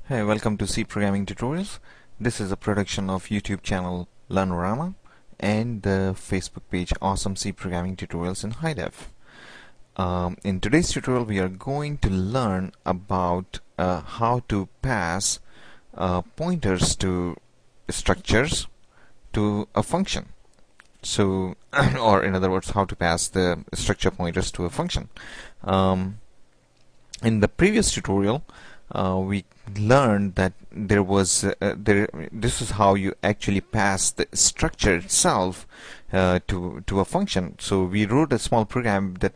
Hey, welcome to C Programming Tutorials. This is a production of YouTube channel Learnorama and the Facebook page Awesome C Programming Tutorials in High Def. In today's tutorial, we are going to learn about how to pass pointers to structures to a function. So, or in other words, how to pass the structure pointers to a function. In the previous tutorial, we learned that this is how you actually pass the structure itself to a function. So we wrote a small program that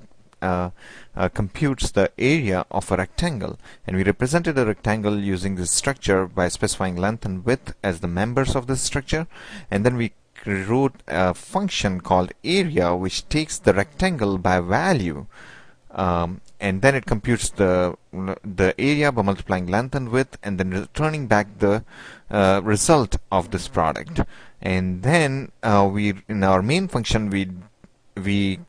computes the area of a rectangle, and we represented a rectangle using this structure by specifying length and width as the members of this structure, and then we wrote a function called area which takes the rectangle by value, and then it computes the area by multiplying length and width and then returning back the result of this product. And then in our main function we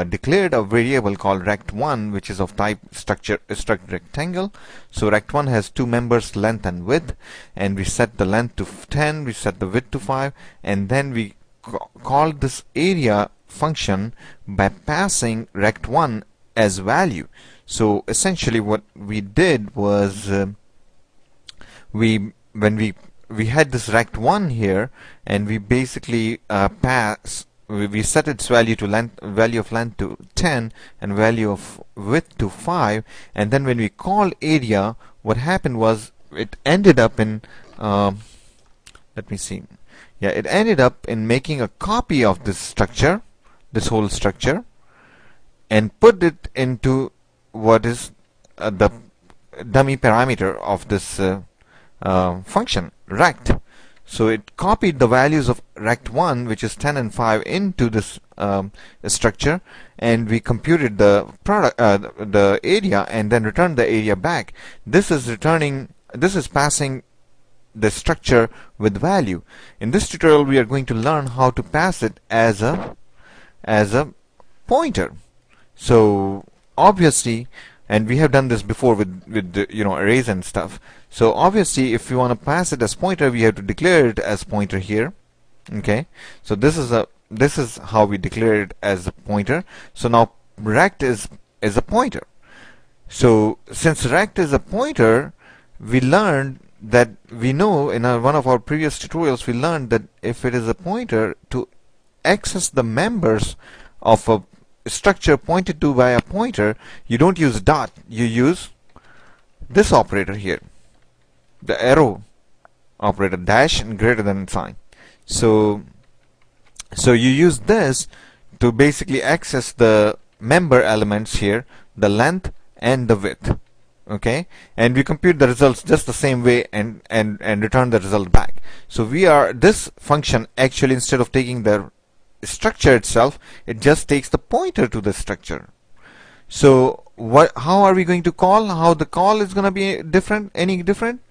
declared a variable called rect1, which is of type struct rectangle. So rect1 has two members, length and width, and we set the length to 10, we set the width to 5, and then we called this area function by passing rect1 as value. So essentially what we did was when we had this rect1 here, and we basically we set its value of length to 10 and value of width to 5, and then when we call area, what happened was it ended up in it ended up in making a copy of this structure, this whole structure, and put it into what is the dummy parameter of this function, rect. So it copied the values of rect1, which is 10 and 5, into this structure, and we computed the the area, and then returned the area back. This is passing the structure with value. In this tutorial, we are going to learn how to pass it as a pointer. So obviously, and we have done this before with arrays and stuff. So obviously, if you want to pass it as pointer, we have to declare it as pointer here. Okay. So this is how we declare it as a pointer. So now rect is a pointer. So since rect is a pointer, we learned that in one of our previous tutorials, we learned that if it is a pointer, to access the members of a structure pointed to by a pointer, you don't use dot, you use this operator here, the arrow operator, dash and greater than sign. So you use this to basically access the member elements here, the length and the width. Okay, and we compute the results just the same way and return the result back. So this function actually, instead of taking the structure itself, it just takes the pointer to the structure. So how are we going to call? How the call is going to be different? Any different?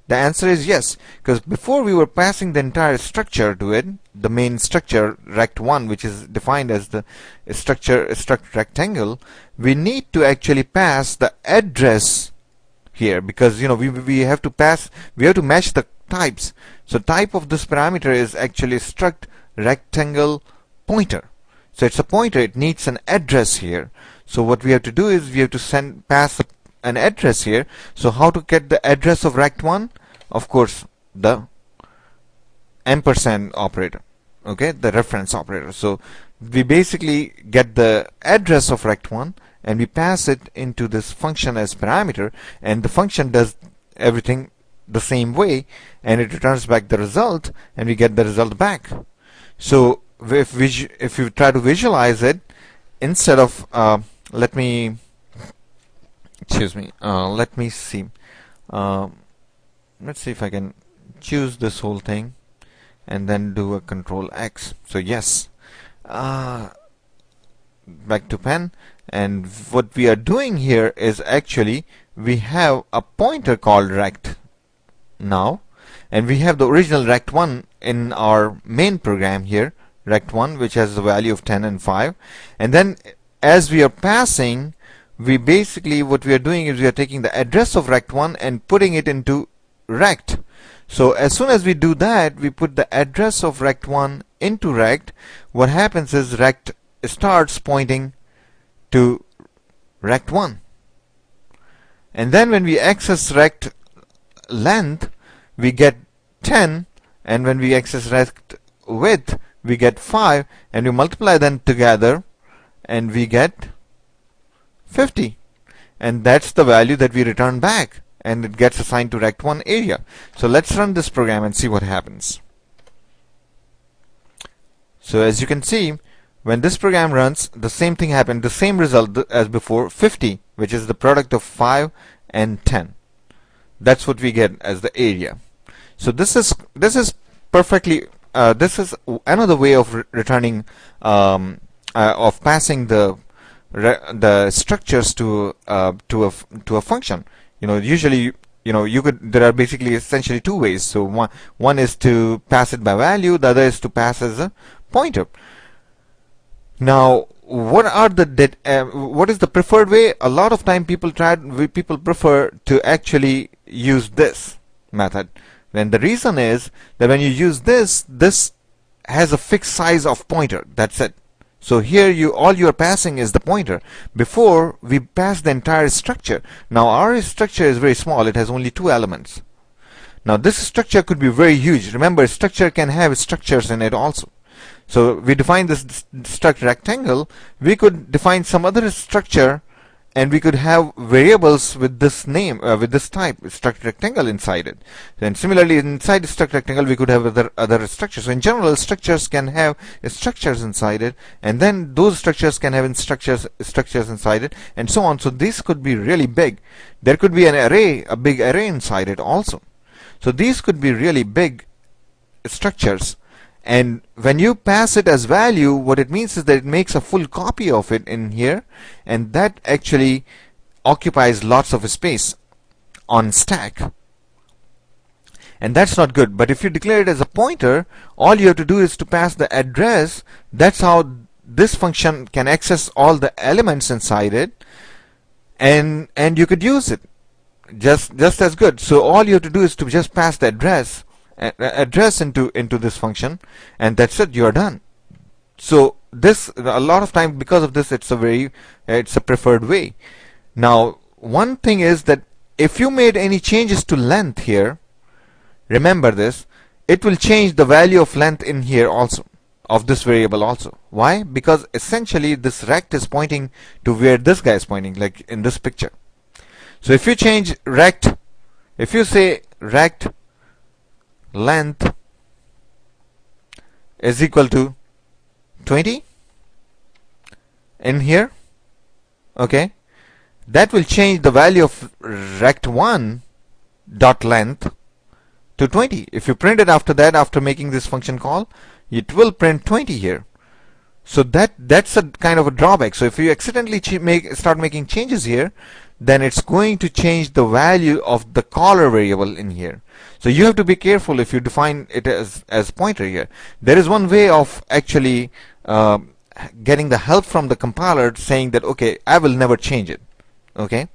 The answer is yes, because before we were passing the entire structure to it, the main structure rect1, which is defined as the struct rectangle, we need to actually pass the address here, because we have to match the types. So type of this parameter is actually struct rectangle pointer. So it's a pointer, it needs an address here. So what we have to do is we have to pass an address here. So how to get the address of rect1? Of course, the ampersand operator, okay, the reference operator. So we basically get the address of rect1 and we pass it into this function as parameter, and the function does everything the same way, and it returns back the result, and we get the result back. So if you try to visualize it, instead of let me see. Let's see if I can choose this whole thing and then do a Control X. So yes, back to pen, and what we are doing here is actually we have a pointer called rect now, and we have the original rect1 in our main program here, rect1, which has the value of 10 and 5, and then as we are passing, what we are doing is we are taking the address of rect1 and putting it into rect. So as soon as we do that, we put the address of rect1 into rect. What happens is rect starts pointing to rect1. And then when we access rect length, we get 10, and when we access rect width, we get 5, and we multiply them together and we get 50, and that's the value that we return back, and it gets assigned to rect1 area. So let's run this program and see what happens. So as you can see, when this program runs, the same thing happened, the same result as before, 50, which is the product of 5 and 10. That's what we get as the area. So this is perfectly this is another way of returning of passing the structures to a function. Usually there are basically essentially two ways. So one is to pass it by value, the other is to pass as a pointer. Now what is the preferred way? A lot of time people prefer to actually use this method. And the reason is that when you use this has a fixed size of pointer. That's it. So here all you are passing is the pointer. Before, we passed the entire structure. Now our structure is very small. It has only 2 elements. Now this structure could be very huge. Remember, a structure can have structures in it also. So we define this struct rectangle. We could define some other structure, and we could have variables with this name, with this type, struct rectangle inside it. And similarly, inside the struct rectangle, we could have other structures. So in general, structures can have structures inside it, and then those structures can have structures inside it, and so on. So this could be really big. There could be an array, a big array inside it also. So these could be really big structures. And when you pass it as value, what it means is that it makes a full copy of it in here, and that actually occupies lots of space on stack. And that's not good. But if you declare it as a pointer, all you have to do is to pass the address. That's how this function can access all the elements inside it, and you could use it just as good. So all you have to do is to just pass the address into this function, and that's it, you are done. So this, a lot of time, because of this, it's a preferred way. Now one thing is that if you made any changes to length here, remember this, it will change the value of length in here also, of this variable also. Why? Because essentially this rect is pointing to where this guy is pointing, like in this picture. So if you change rect, if you say rect length is equal to 20 in here, okay, that will change the value of rect1 dot length to 20. If you print it after that, after making this function call, it will print 20 here. So that's a kind of a drawback. So if you accidentally start making changes here, then it's going to change the value of the caller variable in here. So you have to be careful if you define it as pointer here. There is one way of actually getting the help from the compiler, saying that, okay, I will never change it, okay,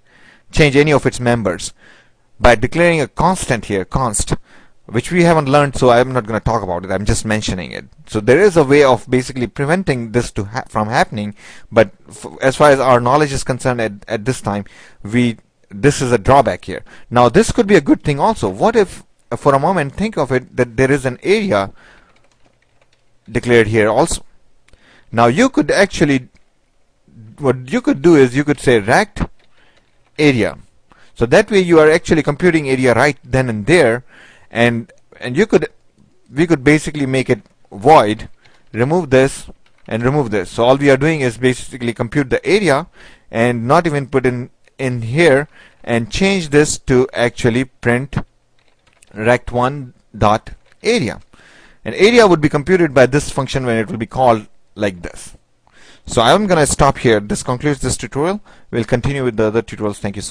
change any of its members, by declaring a constant here, const, which we haven't learned, so I'm not going to talk about it. I'm just mentioning it. So there is a way of basically preventing this from happening, but as far as our knowledge is concerned at this time, this is a drawback here. Now this could be a good thing also. What if, for a moment, think of it that there is an area declared here also. Now you could actually, what you could do is you could say rect area. So that way you are actually computing area right then and there, and we could basically make it void, remove this and remove this. So all we are doing is basically compute the area and not even put in here, and change this to actually print rect1 dot area. And area would be computed by this function when it will be called like this. So I'm going to stop here. This concludes this tutorial. We'll continue with the other tutorials. Thank you so much.